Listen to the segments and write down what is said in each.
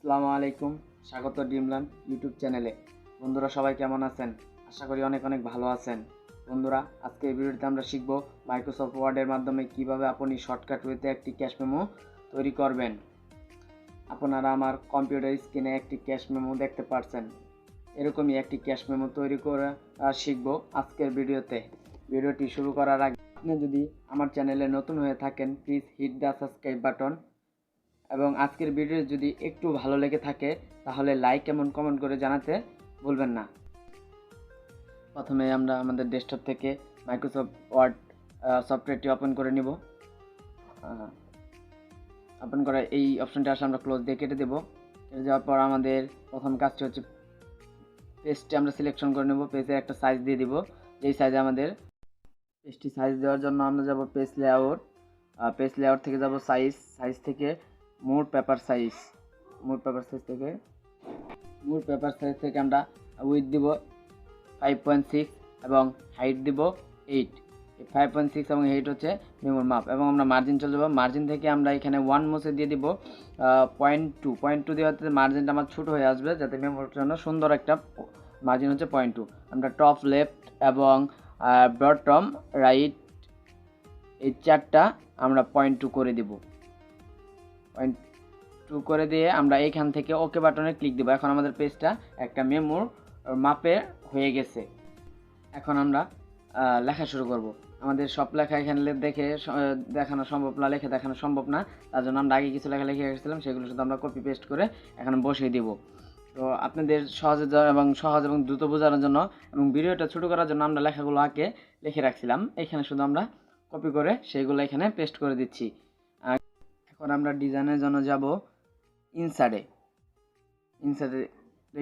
আসসালামু আলাইকুম, স্বাগত ড্রিমল্যান্ড ইউটিউব চ্যানেলে। বন্ধুরা সবাই কেমন আছেন? আশা করি অনেক অনেক ভালো আছেন। বন্ধুরা, আজকে এই ভিডিওতে আমরা শিখব মাইক্রোসফট ওয়ার্ডের মাধ্যমে কিভাবে আপনি শর্টকাট ওয়েতে একটি ক্যাশ মেমো তৈরি করবেন। আপনারা আমার কম্পিউটার স্ক্রিনে একটি ক্যাশ মেমো দেখতে পাচ্ছেন। এরকমই একটি ক্যাশ মেমো তৈরি করে শিখব আজকের ভিডিওতে। ভিডিওটি শুরু করার আগে আপনি যদি আমার চ্যানেলে নতুন হয়ে থাকেন, please hit the subscribe button. এবং আজকের ভিডিও যদি একটু ভালো লেগে থাকে তাহলে লাইক এবং কমেন্ট করে জানাতে ভুলবেন না। প্রথমে আমরা আমাদের ডেস্কটপ থেকে মাইক্রোসফট ওয়ার্ড সফটওয়্যারটি ওপেন করে নিব। ওপেন করা এই অপশনটা আসলে আমরা ক্লোজ দিয়ে কেটে দেবো। কেটে যাওয়ার পর আমাদের প্রথম কাজটি হচ্ছে পেজটি আমরা সিলেকশন করে নেব। পেজের একটা সাইজ দিয়ে দিব, যেই সাইজে আমাদের পেজটি সাইজ দেওয়ার জন্য আমরা যাব পেজ লেআউট। পেজ লেআউট থেকে যাব সাইজ থেকে মোর পেপার সাইজ থেকে আমরা উইথ দিব 5.6 এবং হাইট দিব 8। 5.6 এবং 8 হচ্ছে মেমোর মাপ। এবং আমরা মার্জিন চলে যাব। মার্জিন থেকে আমরা এখানে 1 মুছে দিয়ে দিব 0.2 দেওয়াতে মার্জিনটা আমার ছোটো হয়ে আসবে, যাতে মেমোর জন্য সুন্দর একটা মার্জিন হচ্ছে 0.2। আমরা টপ লেফট এবং বটম রাইট এই চারটা আমরা 0.2 করে দিব। 0.2 করে দিয়ে আমরা এইখান থেকে ওকে বাটনে ক্লিক দেব। এখন আমাদের পেজটা একটা মেমোর মাপে হয়ে গেছে। এখন আমরা লেখা শুরু করব। আমাদের সব লেখা এখানে দেখে দেখানো সম্ভব না, লেখে দেখানো সম্ভব না। তার জন্য আমরা আগে কিছু লেখা লিখে রেখেছিলাম, সেগুলো শুধু আমরা কপি পেস্ট করে এখানে বসিয়ে দিব। তো আপনাদের সহজ এবং দ্রুত বোঝানোর জন্য এবং ভিডিওটা ছোটো করার জন্য আমরা লেখাগুলো আগে লিখে রাখছিলাম। এখানে শুধু আমরা কপি করে সেইগুলো এখানে পেস্ট করে দিচ্ছি। এখন আমরা ডিজাইনের জন্য যাব ইনসার্টে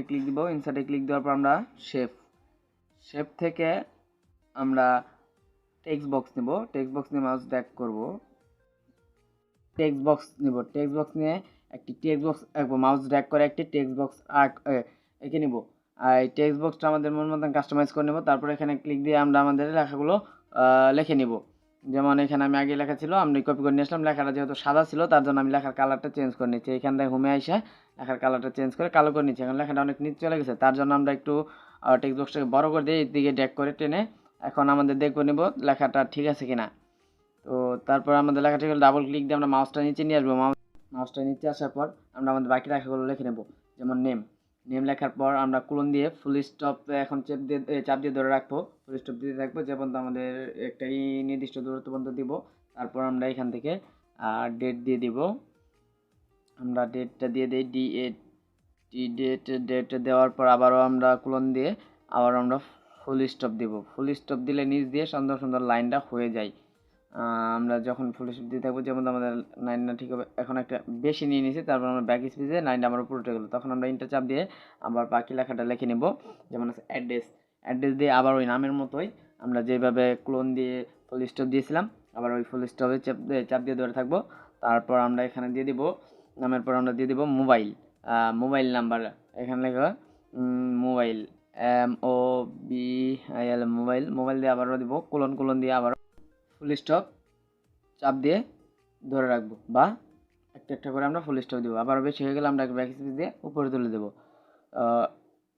ক্লিক দিব। ইনসার্টে ক্লিক দেওয়ার পর আমরা শেপ থেকে আমরা টেক্সট বক্স নেব। টেক্সট বক্স নিয়ে মাউস ড্র্যাগ করব। টেক্সট বক্স নিয়ে একটি টেক্সট বক্স আঁকবো। মাউস ড্র্যাগ করে একটি টেক্সট বক্স এঁকে নিব। আর এই টেক্সট বক্সটা আমাদের মন মতন কাস্টমাইজ করে নেব। তারপর এখানে ক্লিক দিয়ে আমরা আমাদের লেখাগুলো লিখে নিব। যেমন এখানে আমি আগে লেখা ছিল, আমি কপি করে নিয়ে আসলাম। লেখাটা যেহেতু সাদা ছিল তার জন্য আমি লেখার কালারটা চেঞ্জ করে নিচ্ছি। এখান থেকে হোমে আইসা লেখার কালারটা চেঞ্জ করে কালো করে নিচ্ছি। এখন লেখাটা অনেক নিচে চলে গেছে, তার জন্য আমরা একটু টেক্সট বক্সটাকে বড় করে দিয়ে এইদিকে ড্র্যাগ করে টেনে এখন আমাদের দেখবো নিব লেখাটা ঠিক আছে কিনা। তো তারপর আমাদের লেখাটা ডাবল ক্লিক দিয়ে আমরা মাউসটা নিচে নিয়ে আসবো। মাউসটা নিচে আসার পর আমরা আমাদের বাকি লেখাগুলো লিখে নেব। যেমন নেম লেখার পর আমরা কোলন দিয়ে ফুল স্টপ এখন চাপ দিয়ে ধরে রাখবো। ফুল স্টপ দিয়ে রাখবো যে পর্যন্ত আমাদের একটা নির্দিষ্ট দূরত্ব পর্যন্ত দিব। তারপর আমরা এখান থেকে ডেট দিয়ে দিব। আমরা ডেটটা দিয়ে দিই ডেট দেওয়ার পর আবারও আমরা কোলন দিয়ে আবার আমরা ফুল স্টপ দিব। ফুল স্টপ দিলে নিচ দিয়ে সুন্দর সুন্দর লাইনটা হয়ে যায়। আমরা যখন ফুল স্টপ দিয়ে থাকবো যেমন আমাদের লাইনটা ঠিক হবে। এখন একটা বেশি নিয়ে নিয়েছি, তারপর আমরা ব্যাক স্পেসে লাইনটা আমার উপরে উঠে গেলো। তখন আমরা ইন্টার চাপ দিয়ে আবার বাকি লেখাটা লিখে নেব। যেমন আছে অ্যাড্রেস দিয়ে আবার ওই নামের মতোই আমরা যেভাবে ক্লোন দিয়ে ফুল স্টপ দিয়েছিলাম আবার ওই ফুল স্টপে চাপ দিয়ে ধরে থাকবো। তারপর আমরা এখানে দিয়ে দিব নামের পর আমরা দিয়ে দিব মোবাইল নাম্বার। এখানে লেখা মোবাইল MOBIL মোবাইল দিয়ে আবারও দিব কোলন দিয়ে আবার ফুল স্টপ চাপ দিয়ে ধরে রাখবো, বা একটা করে আমরা ফুল স্টপ দেবো। আবার বেশি হয়ে গেলে আমরা ব্যাক স্পেস দিয়ে উপরে তুলে দেবো।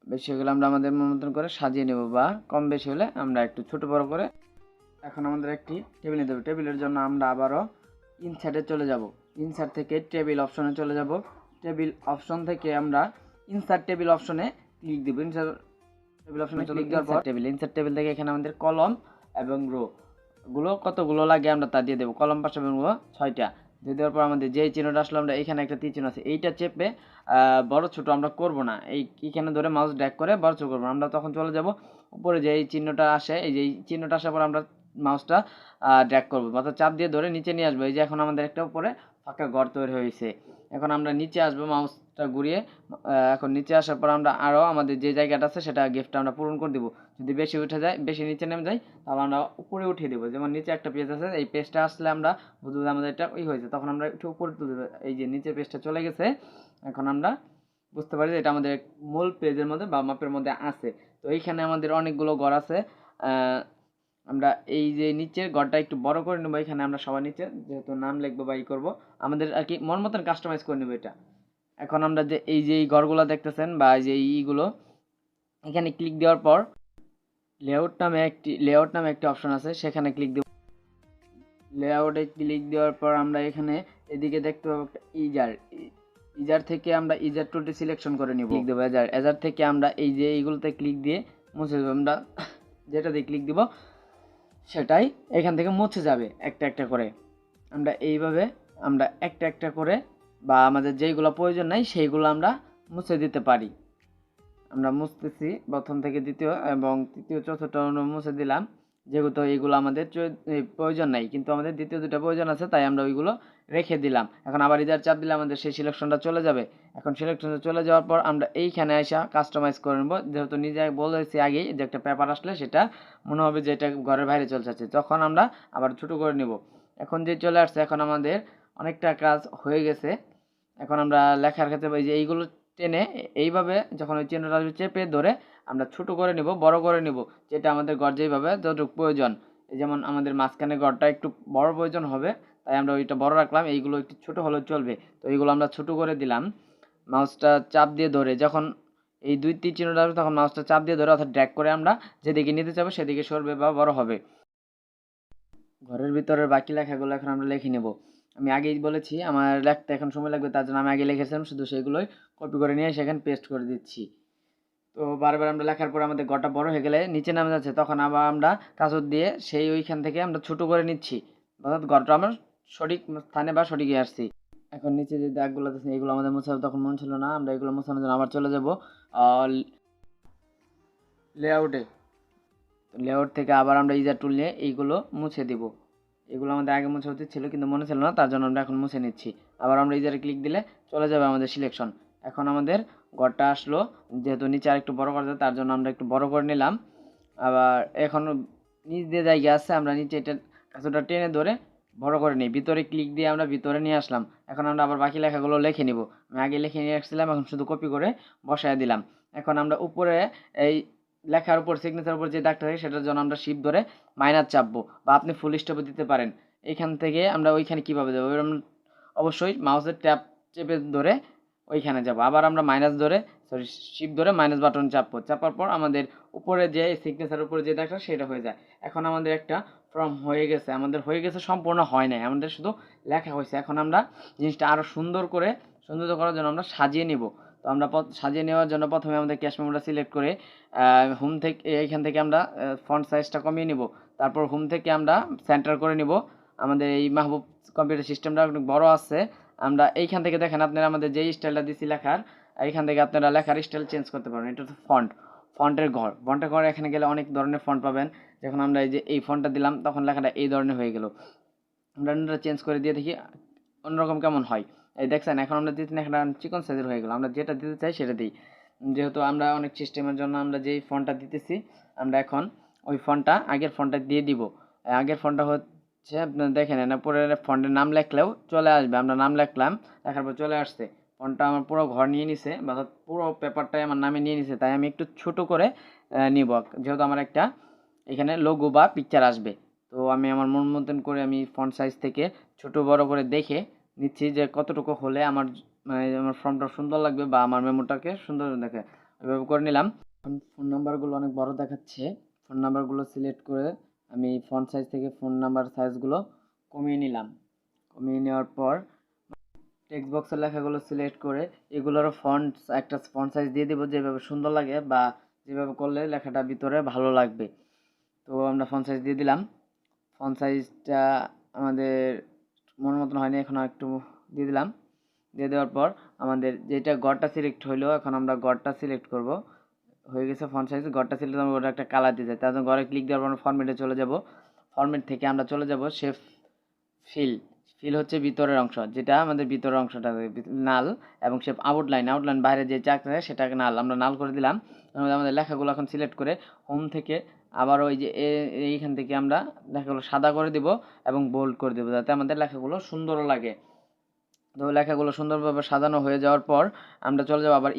বেশি হয়ে গেলে আমরা আমাদের মতন করে সাজিয়ে নেব, বা কম বেশি হলে আমরা একটু ছোট বড় করে। এখন আমাদের একটি টেবিল নিতে হবে। টেবিলের জন্য আমরা আবারও ইনসার্টে চলে যাব। ইনসার্ট থেকে টেবিল অপশনে চলে যাব। টেবিল অপশন থেকে আমরা ইনসার্ট টেবিল অপশনে ক্লিক দেব। ইনসার্ট টেবিল অপশনে ক্লিক দেওয়ার পর ইনসার্ট টেবিল থেকে এখানে আমাদের কলম এবং রো গুলো কতগুলো লাগে আমরা তা দিয়ে দেবো। কলম 5 এবং রো 6টা দিয়ে দেওয়ার পর আমাদের যেই চিহ্নটা আসলে আমরা এখানে একটা তীর চিহ্ন আছে, এইটা চেপে বড় ছোট আমরা করব না। এইখানে ধরে মাউস ড্র্যাগ করে বড় ছোট করবো। আমরা তখন চলে যাব উপরে যে এই চিহ্নটা আসে, এই যে চিহ্নটা আসার পর আমরা মাউসটা ড্র্যাগ করবো, অর্থাৎ চাপ দিয়ে ধরে নিচে নিয়ে আসবো। এই যে এখন আমাদের একটা উপরে ফাঁকা ঘর তৈরি হয়েছে। এখন আমরা নিচে আসবো মাউসটা ঘুরিয়ে। এখন নিচে আসার পর আমরা আরও আমাদের যে জায়গাটা আছে সেটা গিফটটা আমরা পূরণ করে দিব। যদি বেশি উঠে যায়, বেশি নিচে নেমে যায়, তাহলে আমরা উপরে উঠিয়ে দেবো। যেমন নিচে একটা পেজ আছে, এই পেজটা আসলে আমরা বুঝবো আমাদের এটা হয়েছে, তখন আমরা একটু উপরে তুলে দেবো। এই যে নিচের পেজটা চলে গেছে, এখন আমরা বুঝতে পারি যে এটা আমাদের মূল পেজের মধ্যে বা মাপের মধ্যে আছে। তো এইখানে আমাদের অনেকগুলো ঘর আছে। আমরা এই যে নিচের ঘরটা একটু বড় করে নেবো। এখানে আমরা সবার নিচে যেহেতু নাম লিখবো বা করবো, আমাদের আর কি মন মতন কাস্টমাইজ করে নেবো এটা। এখন আমরা যে এই ঘরগুলো দেখতেছেন বা এই যে এইগুলো, এখানে ক্লিক দেওয়ার পর লেআউট নামে একটি অপশন আছে, সেখানে ক্লিক দেব। লেআউটে ক্লিক দেওয়ার পর আমরা এখানে এদিকে দেখতে পাবো একটা ইজার থেকে আমরা ইজার টুলটি সিলেকশন করে নিব। ক্লিক দেবো এজার থেকে আমরা এই যে এইগুলোতে ক্লিক দিয়ে মুছে দেবো। আমরা যেটা দিয়ে ক্লিক দিব সেটাই এখান থেকে মুছে যাবে একটা একটা করে। আমরা এইভাবে আমরা একটা একটা করে বা আমাদের যেইগুলো প্রয়োজন নাই সেইগুলো আমরা মুছে দিতে পারি। আমরা মুছতেছি প্রথম থেকে দ্বিতীয় এবং তৃতীয় চতুর্থ মুছে দিলাম, যেহেতু এইগুলো আমাদের প্রয়োজন নাই, কিন্তু আমাদের দ্বিতীয় দুটো প্রয়োজন আছে, তাই আমরা ওইগুলো রেখে দিলাম। এখন আবার ইজার চাপ দিলে আমাদের সেই সিলেকশনটা চলে যাবে। এখন সিলেকশনটা চলে যাওয়ার পর আমরা এইখানে আসা কাস্টমাইজ করে নেব। যেহেতু নিজে বলেছি আগেই যে একটা পেপার আসলে সেটা মনে হবে যে এটা ঘরের বাইরে চলে যাচ্ছে, তখন আমরা আবার ছোটো করে নেব। এখন যে চলে আসছে, এখন আমাদের অনেকটা কাজ হয়ে গেছে। এখন আমরা লেখার ক্ষেত্রে এই যে এইগুলো টেনে এইভাবে যখন ওই চিহ্নটা চেপে ধরে আমরা ছোট করে নিব, বড় করে নিব, যেটা আমাদের গড় যেইভাবে যতটুকু প্রয়োজন। যেমন আমাদের মাঝখানে গড়টা একটু বড় প্রয়োজন হবে, তাই আমরা ওইটা বড় রাখলাম, এইগুলো একটু ছোট হলেও চলবে। তো এইগুলো আমরা ছোট করে দিলাম। মাউসটা চাপ দিয়ে ধরে যখন এই দুই তিন চিহ্নটা আসবে তখন মাউসটা চাপ দিয়ে ধরে অর্থাৎ ড্র্যাগ করে আমরা যেদিকে নিতে চাবো সেদিকে সরবে বা বড় হবে। ঘরের ভিতরের বাকি লেখাগুলো এখন আমরা লিখে নেব। আমি আগেই বলেছি আমার লিখতে এখন সময় লাগবে, তার জন্য আমি আগে লিখেছিলাম, শুধু সেগুলোই কপি করে নিয়ে সেখানে পেস্ট করে দিচ্ছি। তো বারবার আমরা লেখার পর আমাদের ঘরটা বড় হয়ে গেলে নিচে নামে যাচ্ছে, তখন আবার আমরা কাঁচর দিয়ে সেই ওইখান থেকে আমরা ছোট করে নিচ্ছি, অর্থাৎ ঘরটা আমার সঠিক স্থানে বা সঠিক আসছি। এখন নিচে যে দাগগুলো আছে এগুলো আমাদের মোছা তখন মন ছিল না, আমরা এগুলো মোছানোর জন্য আবার চলে যাব লেআউটে। লেআউট থেকে আবার আমরা ইজার টুল নিয়ে এইগুলো মুছে দিব। এগুলো আমাদের আগে মুছে উচিত ছিল কিন্তু মনে ছিল না, তার জন্য আমরা এখন মুছে নিচ্ছি। আবার আমরা ইজারে ক্লিক দিলে চলে যাবে আমাদের সিলেকশন। এখন আমাদের ঘরটা আসলো, যেহেতু নিচে আর একটু বড় করতে তার জন্য আমরা একটু বড় করে নিলাম। আবার এখন নিচ দিয়ে জায়গা আছে, আমরা নিচে এটা কিছুটা টেনে ধরে বড় করে নিই, ভিতরে ক্লিক দিয়ে আমরা ভিতরে নিয়ে আসলাম। এখন আমরা আবার বাকি লেখাগুলো লিখে নিব। আমি আগে লিখে নিয়ে আসছিলাম, এখন শুধু কপি করে বসায় দিলাম। এখন আমরা উপরে এই লেখার উপর সিগনেচার উপর যে দাগটা থাকে সেটার জন্য আমরা শিপ ধরে মাইনাস চাপবো, বা আপনি ফুল স্টপও দিতে পারেন। এইখান থেকে আমরা ওইখানে কীভাবে যাবো, অবশ্যই মাউসের ট্যাপ চেপে ধরে ওইখানে যাব। আবার আমরা মাইনাস ধরে সরি শিপ ধরে মাইনাস বাটন চাপবো, চাপার পর আমাদের উপরে যে সিগনেচার উপরে যে দাগটা সেটা হয়ে যায়। এখন আমাদের একটা ফর্ম হয়ে গেছে, আমাদের হয়ে গেছে, সম্পূর্ণ হয় নাই, আমাদের শুধু লেখা হয়েছে। এখন আমরা জিনিসটা আরও সুন্দর করার জন্য আমরা সাজিয়ে নিব। তো আমরা সাজিয়ে নেওয়ার জন্য প্রথমে আমাদের ক্যাশ মেমোটা সিলেক্ট করে হোম থেকে এইখান থেকে আমরা ফন্ট সাইজটা কমিয়ে নিব। তারপর হোম থেকে আমরা সেন্টার করে নিব। আমাদের এই মাহবুব কম্পিউটার সিস্টেমটা অনেক বড় আছে, আমরা এইখান থেকে দেখেন আপনারা আমাদের যেই স্টাইলটা দিছি লেখার, এইখান থেকে আপনারা লেখার স্টাইল চেঞ্জ করতে পারবেন। এটা হচ্ছে ফন্টের ঘর এখানে গেলে অনেক ধরনের ফন্ট পাবেন। যখন আমরা এই যে এই ফন্টটা দিলাম তখন লেখাটা এই ধরনের হয়ে গেল। আমরা চেঞ্জ করে দিয়ে দেখি অন্যরকম কেমন হয়। এই দেখছেন এখন আমরা দিতে একটা চিকন সাইজের হয়ে গেল। আমরা যেটা দিতে চাই সেটা দিই। যেহেতু আমরা অনেক সিস্টেমের জন্য আমরা যেই ফন্টটা দিতেছি, আমরা এখন ওই ফন্টটা আগের ফন্টটা দিয়ে দিব। আগের ফন্টটা হচ্ছে আপনার দেখেন না, পরে ফন্টের নাম লেখলেও চলে আসবে। আমরা নাম লেখলাম, লেখার পর চলে আসছে। ফন্টটা আমার পুরো ঘর নিয়ে নিছে বা পুরো পেপারটাই আমার নামে নিয়ে নিছে, তাই আমি একটু ছোট করে নিব, যেহেতু আমার একটা এখানে লোগো বা পিকচার আসবে। তো আমি আমার মন মতন করে আমি ফন্ট সাইজ থেকে ছোট বড় করে দেখে নিচ্ছি যে কতটুকু হলে আমার মানে আমার ফর্মটা সুন্দর লাগবে বা আমার মেমোটাকে সুন্দর দেখে, এভাবে করে নিলাম। এখন ফোন নাম্বারগুলো অনেক বড় দেখাচ্ছে, ফোন নাম্বারগুলো সিলেক্ট করে আমি ফন্ট সাইজ থেকে ফোন নাম্বার সাইজগুলো কমিয়ে নিলাম। কমিয়ে নেওয়ার পর টেক্সট বক্সের লেখাগুলো সিলেক্ট করে এগুলোরও একটা ফন্ট সাইজ দিয়ে দেবো, যেভাবে সুন্দর লাগে বা যেভাবে করলে লেখাটা ভিতরে ভালো লাগবে। তো আমরা ফন্ট সাইজ দিয়ে দিলাম। ফন্ট সাইজটা আমাদের মন মতন হয়নি, এখন একটু দিয়ে দিলাম। দিয়ে দেওয়ার পর আমাদের যেটা গড়টা সিলেক্ট হইলো, এখন আমরা গড়টা সিলেক্ট করব। হয়ে গেছে ফন্ট সাইজ, গড়টা সিলেক্ট আমরা একটা কালার দিতে চাই, তার জন্য গড়ে ক্লিক দেওয়ার পর ফরম্যাটে চলে যাব। ফরম্যাট থেকে আমরা চলে যাব শেপ ফিল হচ্ছে ভিতরের অংশ, যেটা আমাদের ভিতরের অংশটা নাল, এবং শেপ আউটলাইন বাইরে যে চাক থাকে সেটাকে নাল, আমরা নাল করে দিলাম। আমাদের লেখাগুলো এখন সিলেক্ট করে হোম থেকে আবার ওই যে এইখান থেকে আমরা লেখাগুলো সাদা করে দিব এবং বোল্ড করে দেবো, যাতে আমাদের লেখাগুলো সুন্দর লাগে। তো লেখাগুলো সুন্দরভাবে সাজানো হয়ে যাওয়ার পর আমরা চলে যাবো আবার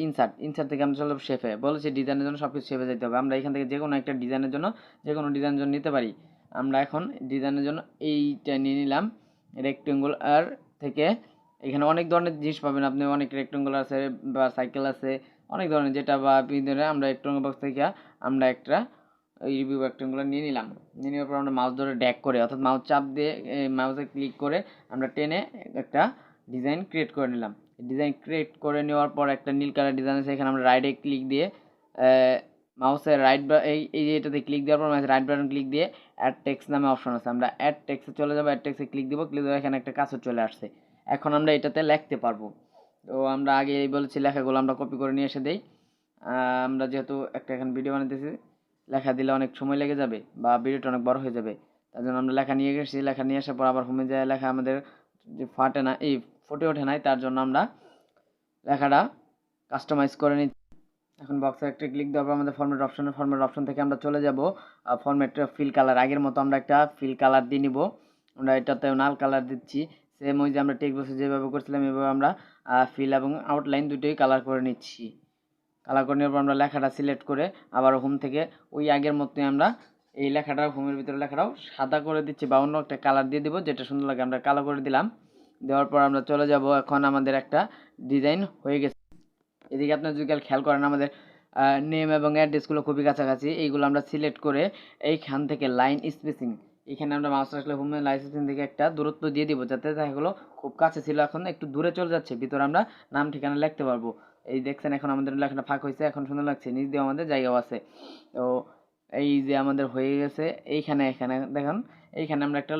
ইনসার্ট থেকে আমরা চলে যাবো শেপে। বলেছি ডিজাইনের জন্য সব কিছু শেপে যেতে হবে, আমরা এখান থেকে যে কোনো একটা ডিজাইনের জন্য নিতে পারি। আমরা এখন ডিজাইনের জন্য এইটা নিয়ে নিলাম রেক্টেঙ্গুলার থেকে এখানে অনেক ধরনের জিনিস পাবেন আপনি, অনেক রেক্টেঙ্গুলার আছে বা সাইকেল আছে, অনেক ধরনের, যেটা বা ধরে আমরা রেক্টেঙ্গুলার বক্স থেকে আমরা একটা রিভিউ রেক্টেঙ্গুলার নিয়ে নিলাম। নিয়ে নেওয়ার পর আমরা মাউস ধরে ড্র্যাগ করে, অর্থাৎ মাউস চাপ দিয়ে মাউসে ক্লিক করে আমরা টেনে একটা ডিজাইন ক্রিয়েট করে নিলাম। ডিজাইন ক্রিয়েট করে নেওয়ার পর একটা নীল কালার ডিজাইন আছে, এখানে আমরা রাইটে ক্লিক দিয়ে মাউসের রাইট বা এই যে এটাতে ক্লিক দেওয়ার পর রাইট বাটন ক্লিক দিয়ে অ্যাড টেক্সট নামে অপশন আছে, আমরা অ্যাড টেক্সটে চলে যাবো। অ্যাড টেক্সটে ক্লিক দিব, ক্লিক দেওয়ার এখানে একটা কাজ চলে আসছে। এখন আমরা এটাতে লিখতে পারবো। তো আমরা আগে এই বলেছি লেখাগুলো আমরা কপি করে নিয়ে এসে দেই। আমরা যেহেতু একটা এখন ভিডিও বানাতেছি, লেখা দিলে অনেক সময় লেগে যাবে বা ভিডিওটা অনেক বড় হয়ে যাবে, তার জন্য আমরা লেখা নিয়ে গেছি। লেখা নিয়ে আসার পর আবার হোমে যায় লেখা আমাদের যে ফুটে ওঠে নাই, তার জন্য আমরা লেখাটা কাস্টমাইজ করে নিই। এখন বক্সে একটা ক্লিক দেওয়ার পর আমাদের ফরম্যাট অপশন থেকে আমরা চলে যাব ফরম্যাট ফিল কালার। আগের মতো আমরা একটা ফিল কালার দিয়ে নিব, আমরা এটাতে লাল কালার দিচ্ছি। সেম ওই যে আমরা টেক্সট বক্সে যেভাবে করছিলাম এভাবে আমরা ফিল এবং আউটলাইন দুটোই কালার করে নিচ্ছি। কালার করে নেওয়ার পর আমরা লেখাটা সিলেক্ট করে আবার হোম থেকে ওই আগের মতোই আমরা এই লেখাটা হোমের ভিতরে লেখাটাও সাদা করে দিচ্ছি বা অন্য একটা কালার দিয়ে দিব, যেটা সুন্দর লাগে আমরা কালো করে দিলাম। দেওয়ার পর আমরা চলে যাব, এখন আমাদের একটা ডিজাইন হয়ে গেছে। এদিকে আপনার যদি খেয়াল করেন আমাদের নেম এবং অ্যাড্রেসগুলো খুবই কাছাকাছি। এইগুলো আমরা সিলেক্ট করে এইখান থেকে লাইন স্পেসিং, এখানে আমরা মাউস আসলে হোম লাইন স্পেসিং থেকে একটা দূরত্ব দিয়ে দিব, যাতে এগুলো খুব কাছে ছিল এখন একটু দূরে চলে যাচ্ছে, ভিতরে আমরা নাম ঠিকানা লিখতে পারবো। এই দেখছেন এখন আমাদের লেখাটা ফাঁক হয়েছে, এখন সুন্দর লাগছে, নিচ দিয়ে আমাদের জায়গাও আছে। তো এই যে আমাদের হয়ে গেছে। এখানে দেখেন, এইখানে আমরা একটা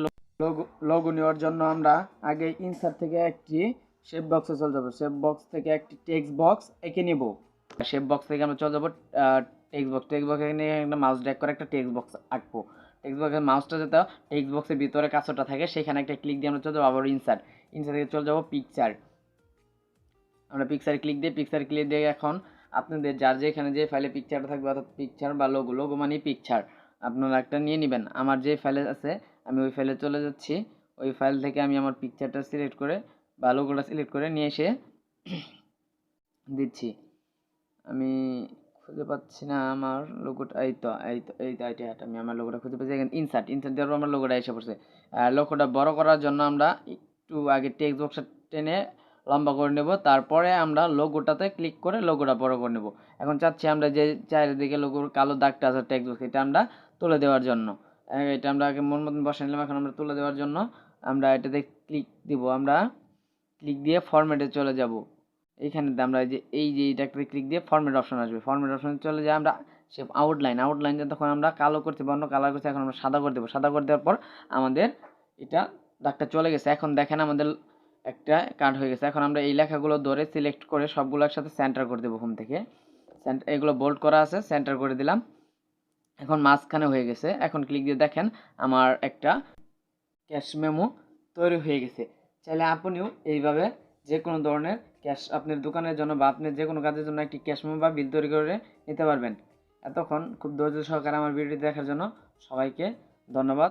লোগো নেওয়ার জন্য আমরা আগে ইনসার্ট থেকে একটি শেপ বক্সে চলে যাবো। শেপ বক্স থেকে একটি টেক্সট বক্স এঁকে নিব। শেপ বক্স থেকে আমরা চলে যাবো টেক্সট বক্স এখানে একটা মাউস ড্র্যাগ করে একটা টেক্সট বক্স আঁকবো। টেক্সট বক্সের মাউসটা যাতে টেক্সট বক্সের ভিতরে কাঁচটা থাকে, সেখানে একটা ক্লিক দিয়ে আমরা চলে যাবো আবার ইনসার্ট থেকে চলে যাবো পিকচার। আমরা পিকচার ক্লিক দিয়ে এখন আপনাদের যার যেখানে যে ফাইলে পিকচারটা থাকবে, অর্থাৎ পিকচার বা লোগো মানে পিকচার, আপনারা একটা নিয়ে নেবেন। আমার যে ফাইলে আছে আমি ওই ফাইলে চলে যাচ্ছি। ওই ফাইল থেকে আমি আমার পিকচারটা সিলেক্ট করে বা লোগোটা সিলেক্ট করে নিয়ে এসে দিচ্ছি। আমি খুঁজে পাচ্ছি না আমার লোগোটা, এইটা আমি আমার লোগোটা খুঁজে পাচ্ছি। এখানে ইনসার্ট দেওয়ার পর আমার লোগোটা এসে পড়ছে। লোগোটা বড় করার জন্য আমরা একটু আগে টেক্সট বক্সটা টেনে লম্বা করে নেব, তারপরে আমরা লোগোটাতে ক্লিক করে লোগোটা বড় করে নেব। এখন চাচ্ছি আমরা যে চারিদিকে লোগোর কালো দাগটা আছে টেক্সট বক্স, এটা আমরা তুলে দেওয়ার জন্য, এটা আমরা আগে মন মতন বসে নিলাম। এখন আমরা তুলে দেওয়ার জন্য আমরা এটাতে ক্লিক দিব, আমরা ক্লিক দিয়ে ফরম্যাটে চলে যাব। এইখানে আমরা এই যে এইটাতে ক্লিক দিয়ে ফরম্যাট অপশন আসবে, ফরম্যাট অপশনে চলে যায় আমরা সে আউটলাইন তখন আমরা কালো করতে বা অন্য কালার করতে, এখন আমরা সাদা করে দেবো। সাদা করে দেওয়ার পর আমাদের এটা দাগটা চলে গেছে। এখন দেখেন আমাদের একটা কাট হয়ে গেছে। এখন আমরা এই লেখাগুলো ধরে সিলেক্ট করে সবগুলো একসাথে সেন্টার করে দেবো হোম থেকে। এগুলো বোল্ড করা আছে, সেন্টার করে দিলাম। এখন মাঝখানে হয়ে গেছে। এখন ক্লিক দিয়ে দেখেন আমার একটা ক্যাশ মেমো তৈরি হয়ে গেছে। চাইলে আপনিও এইভাবে যে কোনো ধরনের ক্যাশ আপনার দোকানের জন্য বা আপনার যে কোনো কাজের জন্য একটি ক্যাশ মেমো বা বিল তৈরি করে নিতে পারবেন। এতক্ষণ খুব ধৈর্য সহকারে আমার ভিডিওটি দেখার জন্য সবাইকে ধন্যবাদ।